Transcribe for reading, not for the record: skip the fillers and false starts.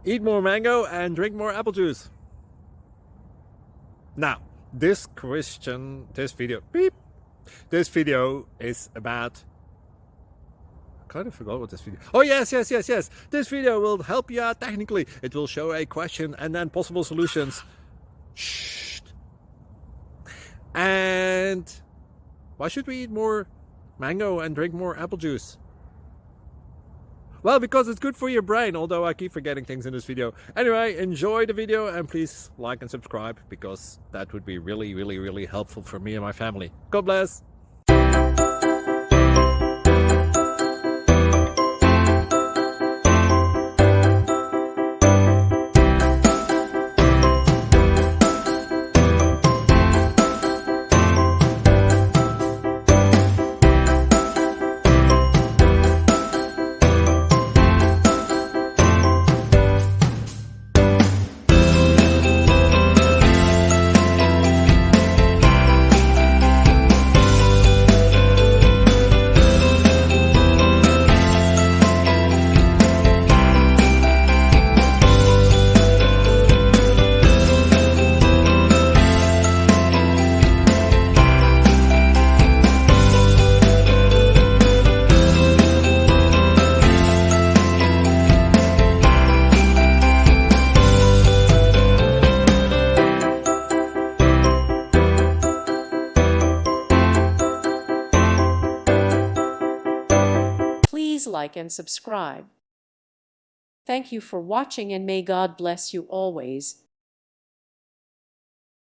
Eat more mango and drink more apple juice. Now, this video is about... I kind of forgot what this video... Oh, yes. This video will help you out technically. It will show a question and then possible solutions. Shh. And why should we eat more mango and drink more apple juice? Well, because it's good for your brain, although I keep forgetting things in this video. Anyway, enjoy the video and please like and subscribe, because that would be really helpful for me and my family. God bless! Please like and subscribe. Thank you for watching and may God bless you always.